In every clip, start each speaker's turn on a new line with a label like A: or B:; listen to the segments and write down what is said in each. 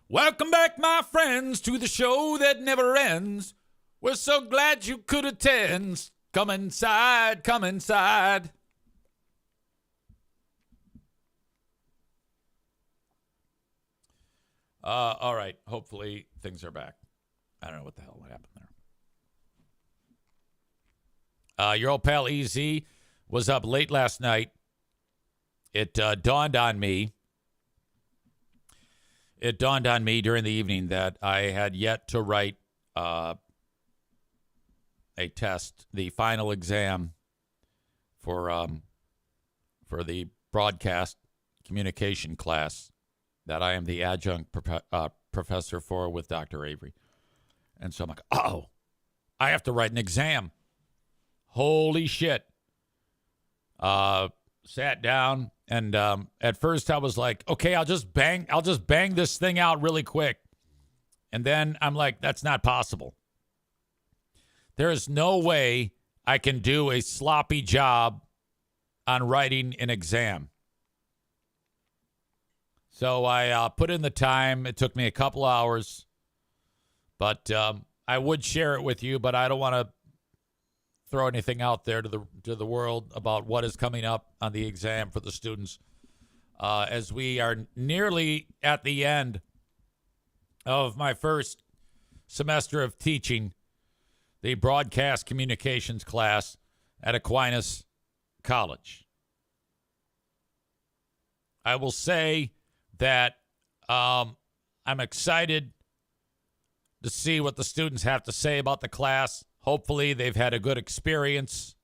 A: Welcome back, my friends, to the show that never ends. We're so glad you could attend. Come inside, come inside. All right, hopefully things are back. I don't know what the hell happened there. Your old pal EZ was up late last night. It dawned on me during the evening that I had yet to write a test, the final exam for the broadcast communication class that I am the adjunct professor for with Dr. Avery. And so I'm like, oh, I have to write an exam. Holy shit. Sat down, and at first I was like, okay, I'll just bang this thing out really quick. And then I'm like, that's not possible. There is no way I can do a sloppy job on writing an exam. So I put in the time. It took me a couple hours, but I would share it with you, but I don't want to throw anything out there to the world about what is coming up on the exam for the students, as we are nearly at the end of my first semester of teaching the broadcast communications class at Aquinas College. I will say that I'm excited to see what the students have to say about the class. Hopefully, they've had a good experience.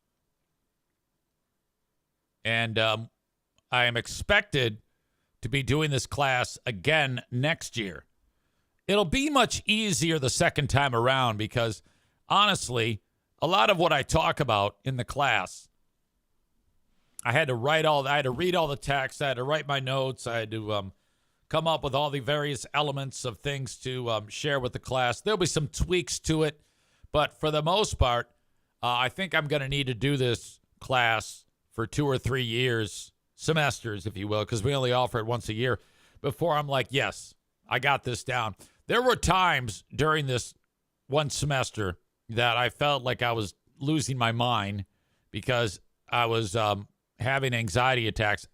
A: And I am expected to be doing this class again next year. It'll be much easier the second time around because, honestly, a lot of what I talk about in the class, I had to read all the text. I had to write my notes. I had to come up with all the various elements of things to share with the class. There'll be some tweaks to it. But for the most part, I think I'm going to need to do this class for 2 or 3 years, semesters, if you will, because we only offer it once a year, before I'm like, yes, I got this down. There were times during this one semester that I felt like I was losing my mind because I was having anxiety attacks.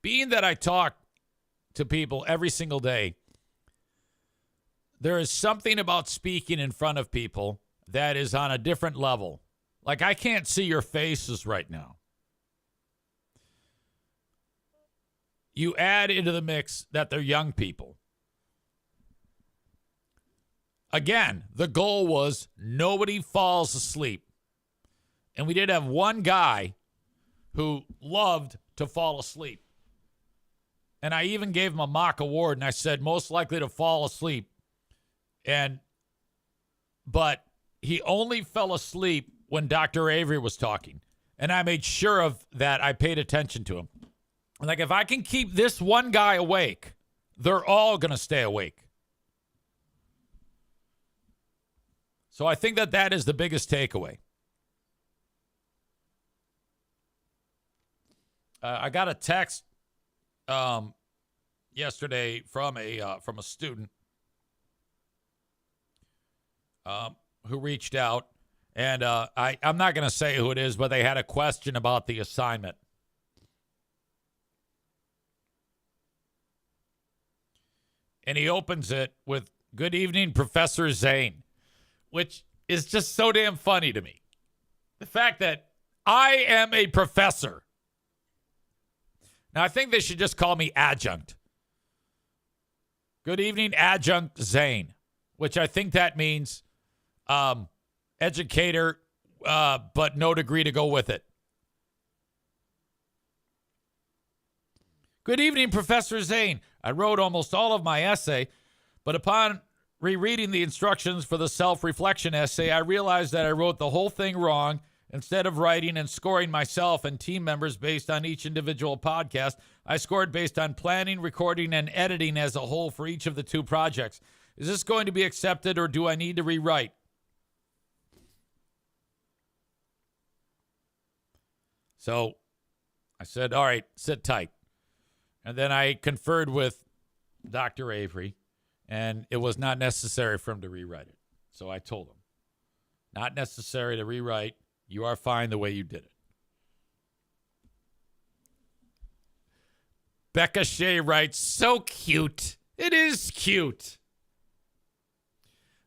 A: Being that I talk to people every single day, there is something about speaking in front of people that is on a different level. Like, I can't see your faces right now. You add into the mix that they're young people. Again, the goal was nobody falls asleep. And we did have one guy who loved to fall asleep. And I even gave him a mock award, and I said, most likely to fall asleep. But he only fell asleep when Dr. Avery was talking. And I made sure of that. I paid attention to him. Like, if I can keep this one guy awake, they're all going to stay awake. So I think that is the biggest takeaway. I got a text yesterday from a student who reached out, and I'm not going to say who it is, but they had a question about the assignment. And he opens it with, "Good evening, Professor Zane," which is just so damn funny to me. The fact that I am a professor. Now, I think they should just call me adjunct. Good evening, Adjunct Zane, which I think that means educator, but no degree to go with it. Good evening, Professor Zane. I wrote almost all of my essay, but upon rereading the instructions for the self-reflection essay, I realized that I wrote the whole thing wrong. Instead of writing and scoring myself and team members based on each individual podcast, I scored based on planning, recording, and editing as a whole for each of the 2 projects. Is this going to be accepted, or do I need to rewrite? So I said, all right, sit tight. And then I conferred with Dr. Avery, And it was not necessary for him to rewrite it. So I told him, not necessary to rewrite. You are fine the way you did it. Becca Shea writes, so cute. It is cute.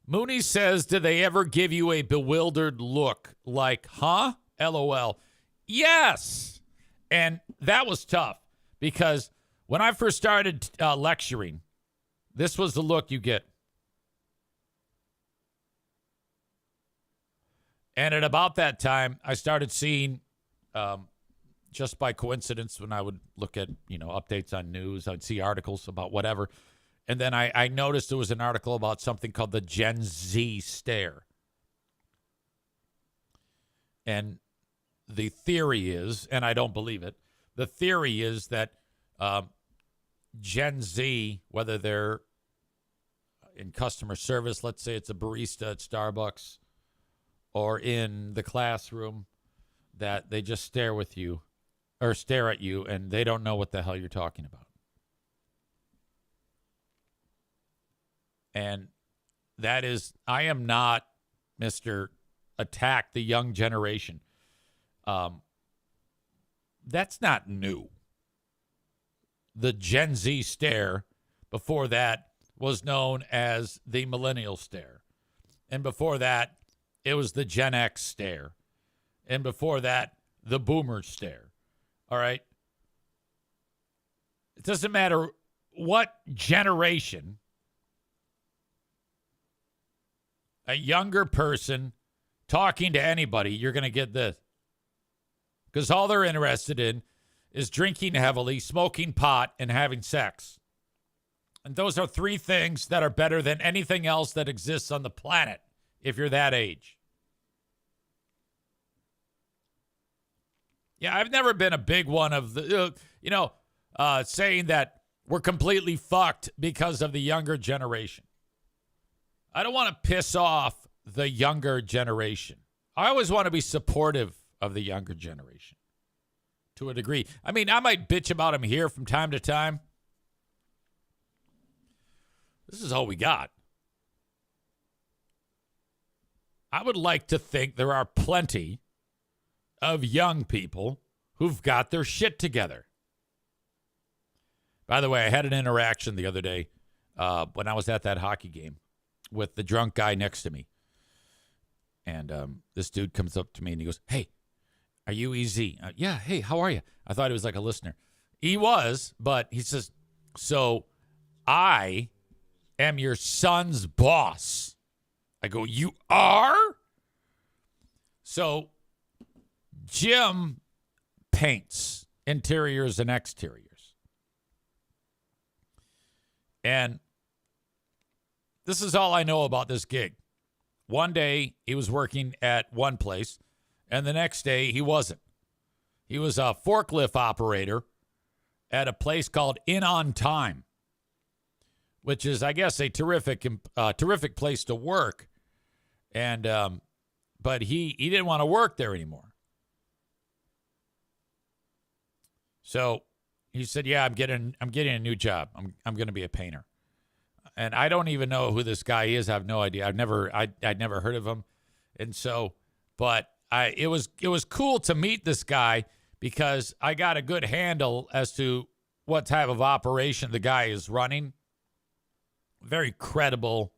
A: Mooney says, did they ever give you a bewildered look like, huh? LOL. Yes. And that was tough because when I first started lecturing, this was the look you get. And at about that time, I started seeing, just by coincidence, when I would look at, updates on news, I'd see articles about whatever. And then I noticed there was an article about something called the Gen Z stare. And the theory is, and I don't believe it, the theory is that Gen Z, whether they're in customer service, let's say it's a barista at Starbucks, or in the classroom, that they just stare at you, and they don't know what the hell you're talking about. And that is, I am not Mr. Attack the young generation. That's not new. The Gen Z stare, before that, was known as the millennial stare. And before that, it was the Gen X stare. And before that, the boomer stare. All right? It doesn't matter what generation a younger person talking to anybody, you're going to get this. Because all they're interested in is drinking heavily, smoking pot, and having sex. And those are three things that are better than anything else that exists on the planet if you're that age. Yeah, I've never been a big one of the, saying that we're completely fucked because of the younger generation. I don't want to piss off the younger generation. I always want to be supportive of the younger generation to a degree. I mean, I might bitch about them here from time to time. This is all we got. I would like to think there are plenty of young people who've got their shit together. By the way, I had an interaction the other day when I was at that hockey game with the drunk guy next to me. And this dude comes up to me and he goes, hey, are you easy? Yeah, hey, how are you? I thought he was like a listener. He was, but he says, so I am your son's boss. I go, you are? So Jim paints interiors and exteriors. And this is all I know about this gig. One day he was working at one place, and the next day he wasn't. He was a forklift operator at a place called In On Time, which is, I guess, a terrific place to work. And but he didn't want to work there anymore. So he said, "Yeah, I'm getting a new job. I'm going to be a painter." And I don't even know who this guy is. I have no idea. I'd never heard of him. And so, but it was cool to meet this guy because I got a good handle as to what type of operation the guy is running. Very credible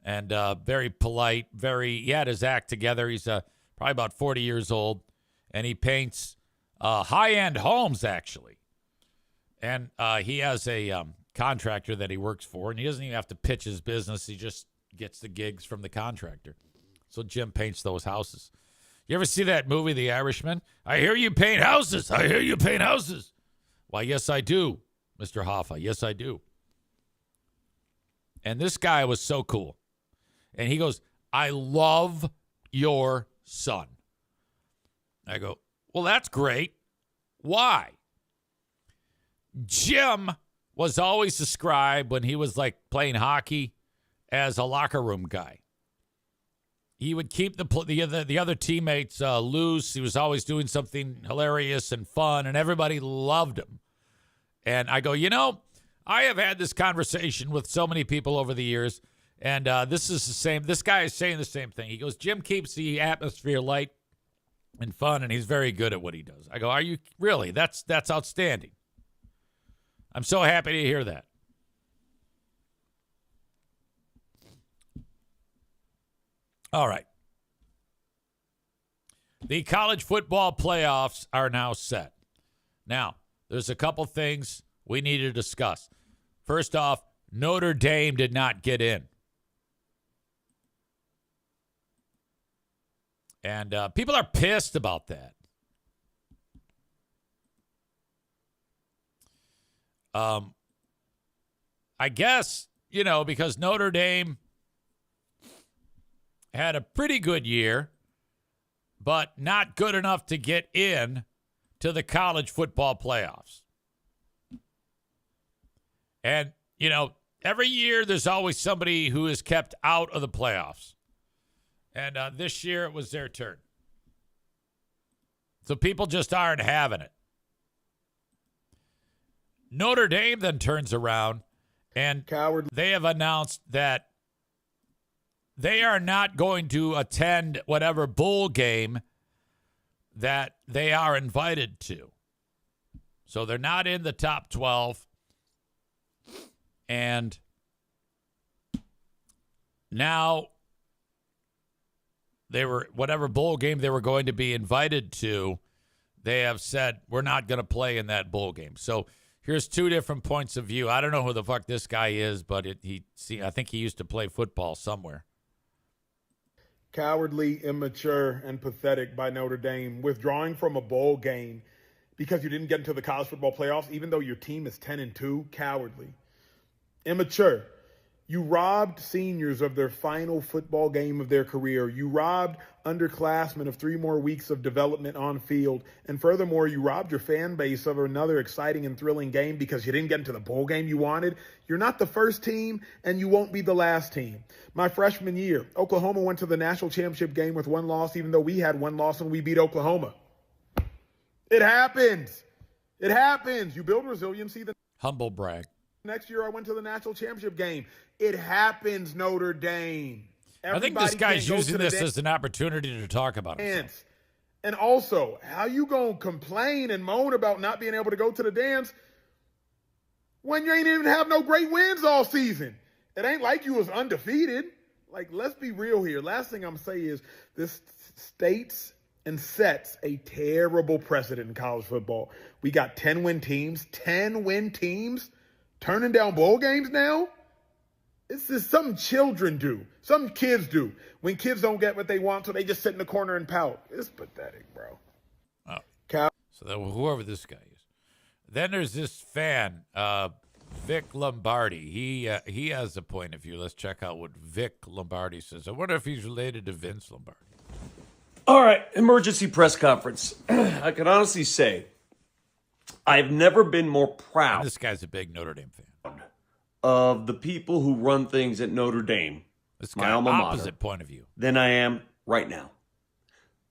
A: and very polite. He had his act together. He's probably about 40 years old, and he paints high-end homes, actually. And he has a contractor that he works for, and he doesn't even have to pitch his business. He just gets the gigs from the contractor. So Jim paints those houses. You ever see that movie, The Irishman? I hear you paint houses. I hear you paint houses. Why, yes, I do, Mr. Hoffa. Yes, I do. And this guy was so cool. And he goes, I love your son. I go, well, that's great. Why? Jim was always described when he was like playing hockey as a locker room guy. He would keep the other teammates loose. He was always doing something hilarious and fun, and everybody loved him. And I go, I have had this conversation with so many people over the years, and this is the same. This guy is saying the same thing. He goes, Jim keeps the atmosphere light and fun, and he's very good at what he does. I go, are you really? That's outstanding. I'm so happy to hear that. All right. The college football playoffs are now set. Now, there's a couple things we need to discuss. First off, Notre Dame did not get in. And people are pissed about that. I guess, because Notre Dame had a pretty good year, but not good enough to get in to the college football playoffs. And, every year there's always somebody who is kept out of the playoffs. And this year it was their turn. So people just aren't having it. Notre Dame then turns around and they have announced that they are not going to attend whatever bowl game that they are invited to. So they're not in the top 12. And now whatever bowl game they were going to be invited to, they have said, we're not going to play in that bowl game. So here's two different points of view. I don't know who the fuck this guy is, but I think he used to play football somewhere.
B: Cowardly, immature, and pathetic by Notre Dame, withdrawing from a bowl game because you didn't get into the college football playoffs, even though your team is 10-2. Cowardly. Immature. You robbed seniors of their final football game of their career. You robbed underclassmen of 3 more weeks of development on field. And furthermore, you robbed your fan base of another exciting and thrilling game because you didn't get into the bowl game you wanted. You're not the first team, and you won't be the last team. My freshman year, Oklahoma went to the national championship game with 1 loss, even though we had 1 loss and we beat Oklahoma. It happens. It happens. You build resiliency.
A: Humble brag.
B: Next year, I went to the national championship game. It happens, Notre Dame.
A: I think this guy's using this as an opportunity to talk about it.
B: And also, how you going to complain and moan about not being able to go to the dance when you ain't even have no great wins all season? It ain't like you was undefeated. Like, let's be real here. Last thing I'm going to say is this states and sets a terrible precedent in college football. We got 10-win teams, 10-win teams turning down bowl games now? This is something children do. Some kids do. When kids don't get what they want, so they just sit in the corner and pout. It's pathetic, bro.
A: Oh. So whoever this guy is. Then there's this fan, Vic Lombardi. He has a point of view. Let's check out what Vic Lombardi says. I wonder if he's related to Vince Lombardi.
C: All right, emergency press conference. I can honestly say I've never been more proud.
A: And this guy's a big Notre Dame fan.
C: Of the people who run things at Notre Dame,
A: this
C: my alma mater,
A: opposite point of view, than
C: I am right now.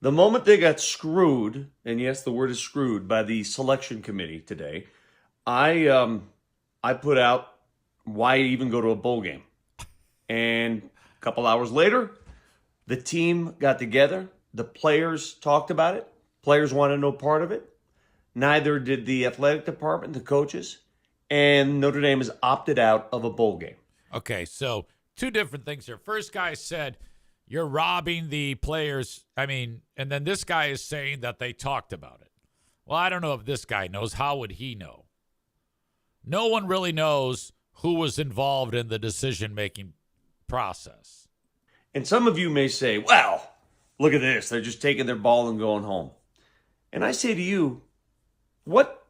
C: The moment they got screwed, and yes, the word is screwed, by the selection committee today, I put out why even go to a bowl game. And a couple hours later, the team got together. The players talked about it. Players wanted no part of it. Neither did the athletic department, the coaches. And Notre Dame has opted out of a bowl game.
A: Okay, so two different things here. First guy said, you're robbing the players. And then this guy is saying that they talked about it. Well, I don't know if this guy knows. How would he know? No one really knows who was involved in the decision-making process.
C: And some of you may say, well, look at this. They're just taking their ball and going home. And I say to you, what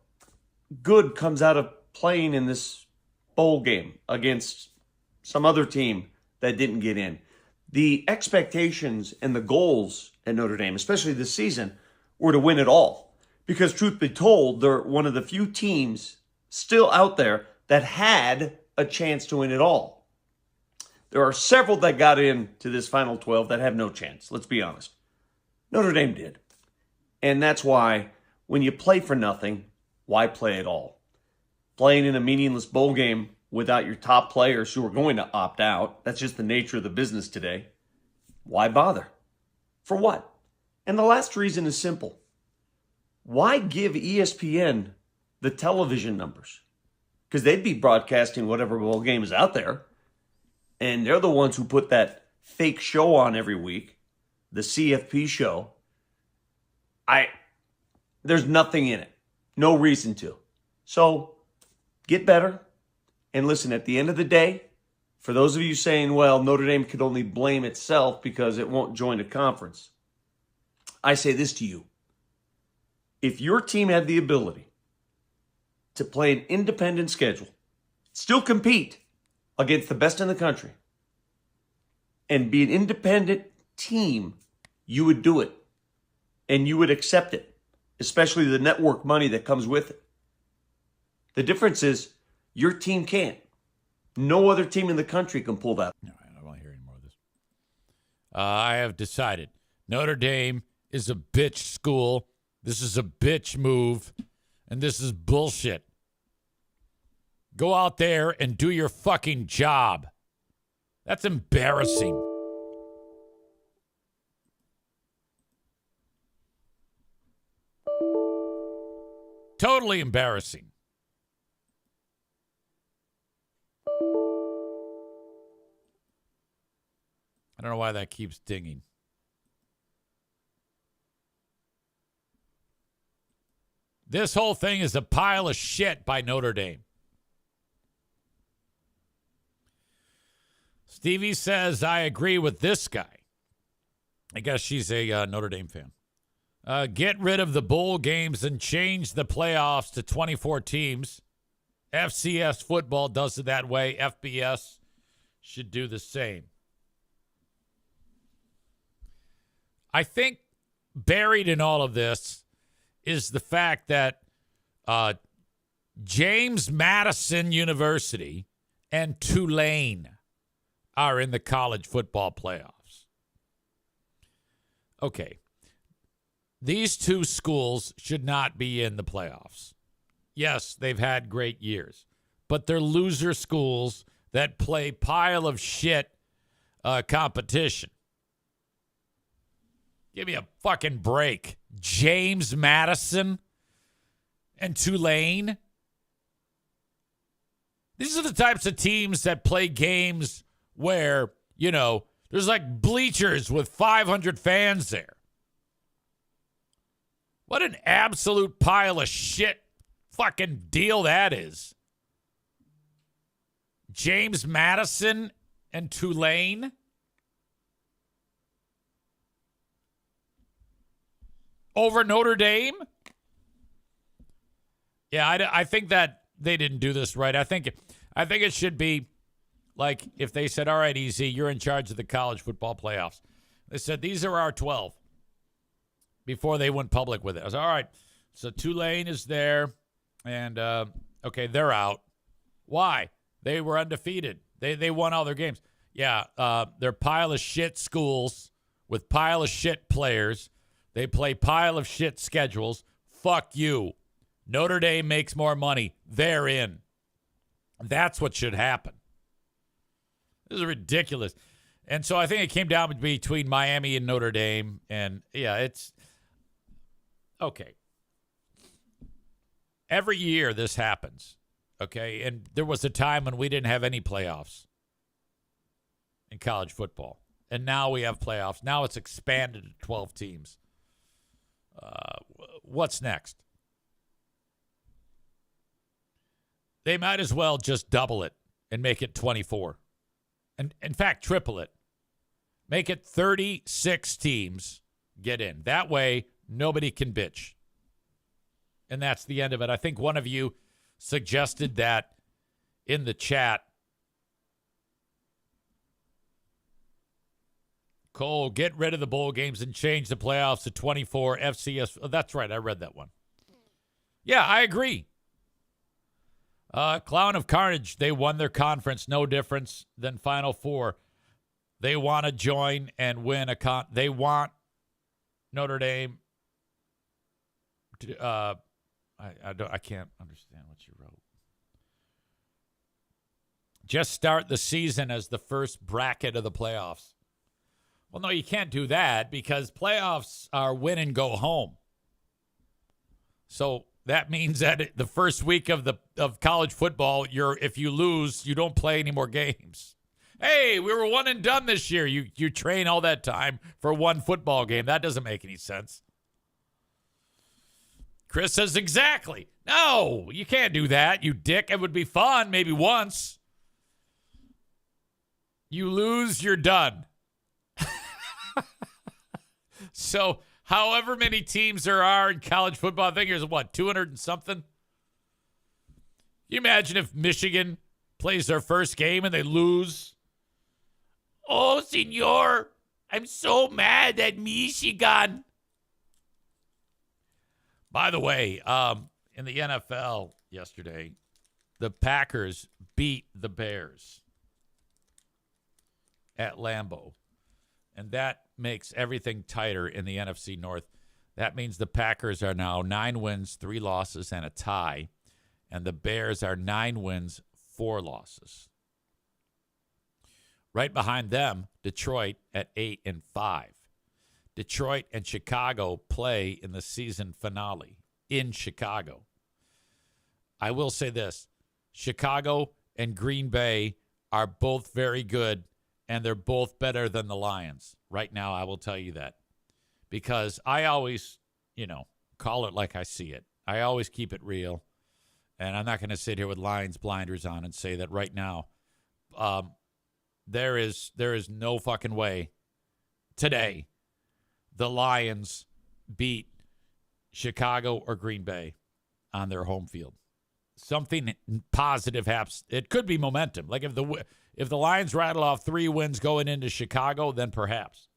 C: good comes out of playing in this bowl game against some other team that didn't get in? The expectations and the goals at Notre Dame, especially this season, were to win it all. Because truth be told, they're one of the few teams still out there that had a chance to win it all. There are several that got into this Final 12 that have no chance. Let's be honest. Notre Dame did. And that's why when you play for nothing, why play at all? playing in a meaningless bowl game without your top players who are going to opt out. That's just the nature of the business today. Why bother? For what? And the last reason is simple. Why give ESPN the television numbers? Because they'd be broadcasting whatever bowl game is out there. And they're the ones who put that fake show on every week, the CFP show. There's nothing in it. No reason to. So get better. And listen, at the end of the day, for those of you saying, well, Notre Dame could only blame itself because it won't join a conference, I say this to you. If your team had the ability to play an independent schedule, still compete against the best in the country, and be an independent team, you would do it. And you would accept it, especially the network money that comes with it. The difference is your team can't. No other team in the country can pull that.
A: No, I don't want to hear any more of this. I have decided Notre Dame is a bitch school. This is a bitch move, and this is bullshit. Go out there and do your fucking job. That's embarrassing. Totally embarrassing. I don't know why that keeps dinging. This whole thing is a pile of shit by Notre Dame. Stevie says, I agree with this guy. I guess she's a Notre Dame fan. Get rid of the bowl games and change the playoffs to 24 teams. FCS football does it that way. FBS should do the same. I think buried in all of this is the fact that James Madison University and Tulane are in the college football playoffs. Okay. These two schools should not be in the playoffs. Yes, they've had great years, but they're loser schools that play pile of shit competition. Give me a fucking break. James Madison and Tulane. These are the types of teams that play games where, you know, there's like bleachers with 500 fans there. What an absolute pile of shit fucking deal that is. James Madison and Tulane. Over Notre Dame? Yeah, I think that they didn't do this right. I think it should be like if they said, all right, EZ, you're in charge of the college football playoffs. They said, these are our 12 before they went public with it. I was all right, so Tulane is there, and, okay, they're out. Why? They were undefeated. They won all their games. Yeah, they're pile of shit schools with pile of shit players. They play pile of shit schedules. Fuck you. Notre Dame makes more money. They're in. That's what should happen. This is ridiculous. And so I think it came down between Miami and Notre Dame. And, yeah, it's okay. Every year this happens, okay? And there was a time when we didn't have any playoffs in college football. And now we have playoffs. Now it's expanded to 12 teams. What's next? They might as well just double it and make it 24. And in fact, triple it. Make it 36 teams get in. That way, nobody can bitch. And that's the end of it. I think one of you suggested that in the chat. Cole, get rid of the bowl games and change the playoffs to 24 FCS. Oh, that's right. I read that one. Yeah, I agree. Clown of Carnage, they won their conference. No difference than Final Four. They want to join and win a they want Notre Dame to, I can't understand what you wrote. just start the season as the first bracket of the playoffs. Well, no, you can't do that because playoffs are win and go home. So that means that the first week of college football, if you lose, you don't play any more games. Hey, we were one and done this year. You train all that time for one football game. That doesn't make any sense. Chris says exactly. No, you can't do that, you dick. It would be fun maybe once. You lose, you're done. So however many teams there are in college football, I think there's 200 and something? You imagine if Michigan plays their first game and they lose? Oh, senor, I'm so mad at Michigan. By the way, in the NFL yesterday, the Packers beat the Bears at Lambeau. And that makes everything tighter in the NFC North. That means the Packers are now 9 wins, 3 losses, and a tie. And the Bears are 9 wins, 4 losses. Right behind them, Detroit at 8-5. Detroit and Chicago play in the season finale in Chicago. I will say this. Chicago and Green Bay are both very good, and they're both better than the Lions. Right now, I will tell you that. Because I always, call it like I see it. I always keep it real. And I'm not going to sit here with Lions blinders on and say that right now there is no fucking way today the Lions beat Chicago or Green Bay on their home field. Something positive happens. It could be momentum. Like if the Lions rattle off 3 wins going into Chicago, then perhaps.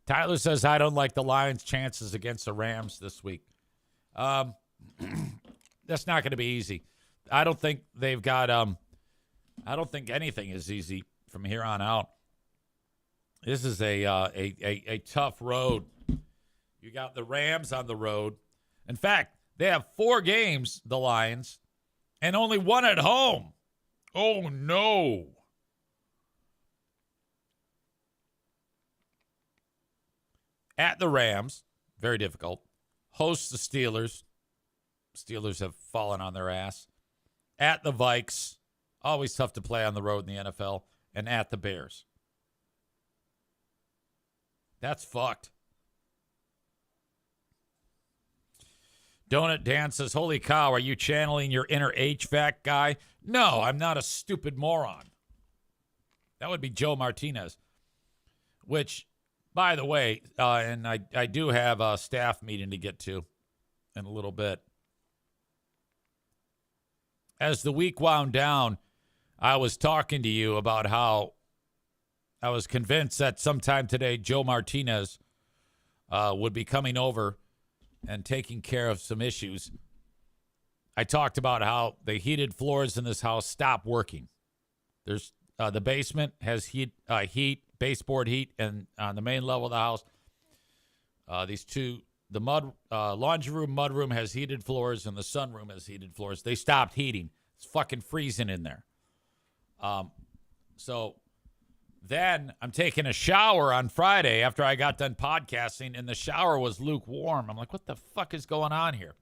A: Tyler says, I don't like the Lions' chances against the Rams this week. That's not going to be easy. I don't think they've got I don't think anything is easy from here on out. This is a tough road. You got the Rams on the road. In fact, they have 4 games, the Lions, and only 1 at home. Oh, no. At the Rams, very difficult. Host the Steelers. Steelers have fallen on their ass. At the Vikes, always tough to play on the road in the NFL. And at the Bears. That's fucked. Donut Dan says, holy cow, are you channeling your inner HVAC guy? No, I'm not a stupid moron. That would be Joe Martinez. Which, by the way, and I do have a staff meeting to get to in a little bit. As the week wound down, I was talking to you about how I was convinced that sometime today Joe Martinez would be coming over and taking care of some issues. I talked about how the heated floors in this house stopped working. There's the basement has heat, baseboard heat, and on the main level of the house, the laundry room, mud room has heated floors, and the sunroom has heated floors. They stopped heating. It's fucking freezing in there. So then I'm taking a shower on Friday after I got done podcasting, and the shower was lukewarm. I'm like, what the fuck is going on here?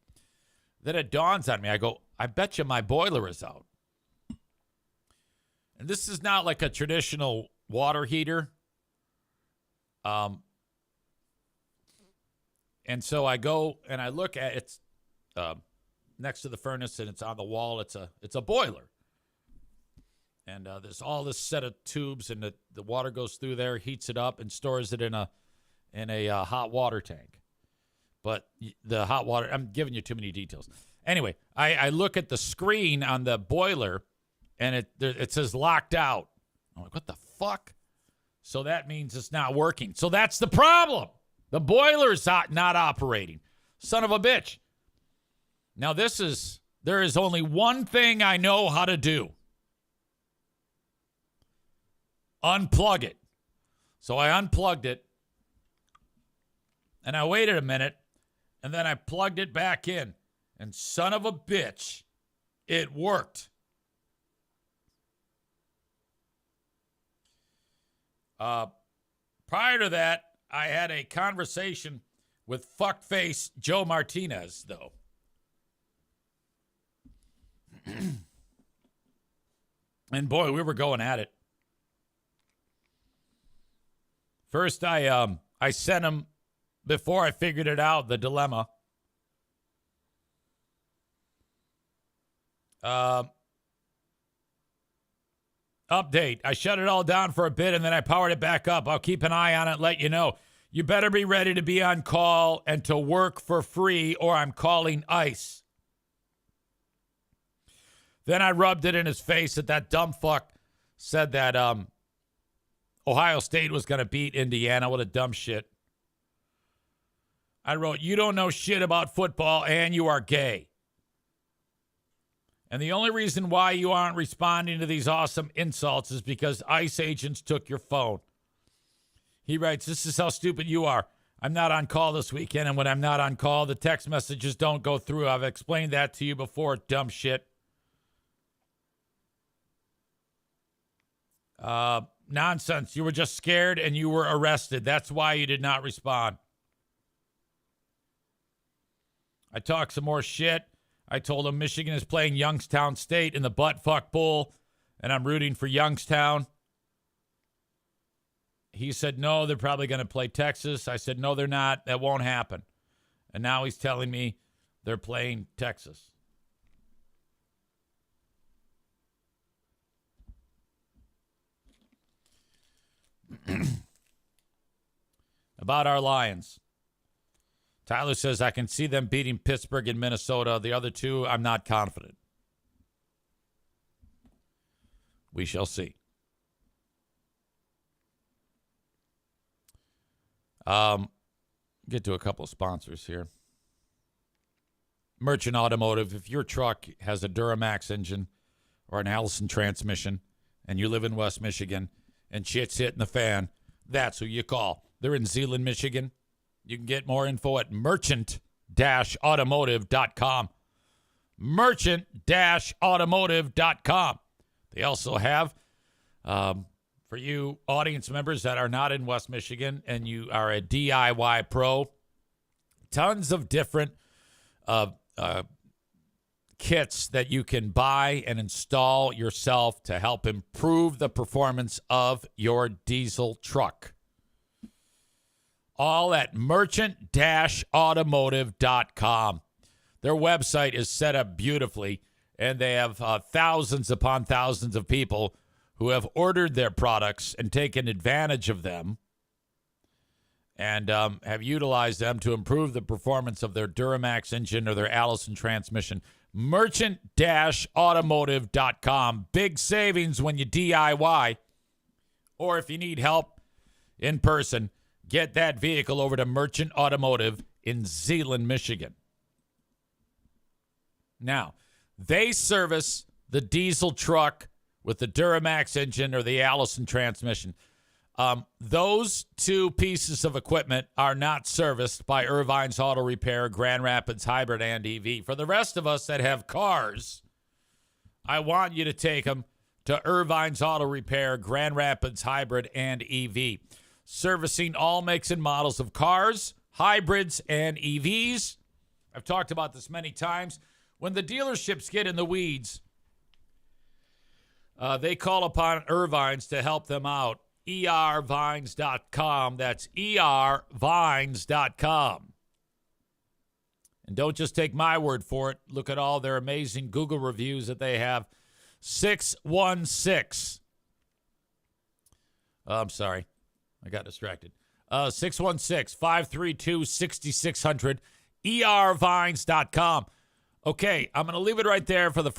A: Then it dawns on me. I go, I bet you my boiler is out. And this is not like a traditional water heater. And so I go and I look at it's next to the furnace, and it's on the wall. It's a boiler. And there's all this set of tubes, and the water goes through there, heats it up, and stores it in a hot water tank. But the hot water, I'm giving you too many details. Anyway, I look at the screen on the boiler, and it says locked out. I'm like, what the fuck? So that means it's not working. So that's the problem. The boiler's not operating. Son of a bitch. Now there is only one thing I know how to do. Unplug it. So I unplugged it, and I waited a minute, and then I plugged it back in. And son of a bitch, It worked. Prior to that, I had a conversation with fuckface Joe Martinez, though. And boy, we were going at it. First, I sent him, before I figured it out, the dilemma. Update. I shut it all down for a bit and then I powered it back up. I'll keep an eye on it, let you know. You better be ready to be on call and to work for free or I'm calling ICE. Then I rubbed it in his face that dumb fuck said that Ohio State was going to beat Indiana. What a dumb shit. I wrote, you don't know shit about football and you are gay. And the only reason why you aren't responding to these awesome insults is because ICE agents took your phone. He writes, this is how stupid you are. I'm not on call this weekend, and when I'm not on call, the text messages don't go through. I've explained that to you before, dumb shit. Nonsense. You were just scared and you were arrested. That's why you did not respond. I talked some more shit. I told him Michigan is playing Youngstown State in the butt-fuck bowl, and I'm rooting for Youngstown. He said, no, they're probably going to play Texas. I said, no, they're not. That won't happen. And now he's telling me they're playing Texas. About our Lions. Tyler says, I can see them beating Pittsburgh and Minnesota. The other two, I'm not confident. We shall see. Get to a couple of sponsors here. Merchant Automotive. If your truck has a Duramax engine or an Allison transmission and you live in West Michigan and shit's hitting the fan, that's who you call. They're in Zeeland, Michigan. You can get more info at merchant-automotive.com. Merchant-automotive.com. They also have, for you audience members that are not in West Michigan and you are a DIY pro, tons of different kits that you can buy and install yourself to help improve the performance of your diesel truck. All at merchant-automotive.com. Their website is set up beautifully, and they have thousands upon thousands of people who have ordered their products and taken advantage of them and have utilized them to improve the performance of their Duramax engine or their Allison transmission. Merchant-automotive.com. Big savings when you DIY. Or if you need help in person, get that vehicle over to Merchant Automotive in Zeeland, Michigan. Now, they service the diesel truck with the Duramax engine or the Allison transmission. Those two pieces of equipment are not serviced by Irvine's Auto Repair, Grand Rapids Hybrid, and EV. For the rest of us that have cars, I want you to take them to Irvine's Auto Repair, Grand Rapids Hybrid, and EV. Servicing all makes and models of cars, hybrids, and EVs. I've talked about this many times. When the dealerships get in the weeds, they call upon Irvine's to help them out. ervines.com. That's ervines.com. And don't just take my word for it. Look at all their amazing Google reviews that they have. 616. I'm sorry. I got distracted. 616-532-6600. ervines.com. Okay, I'm going to leave it right there for the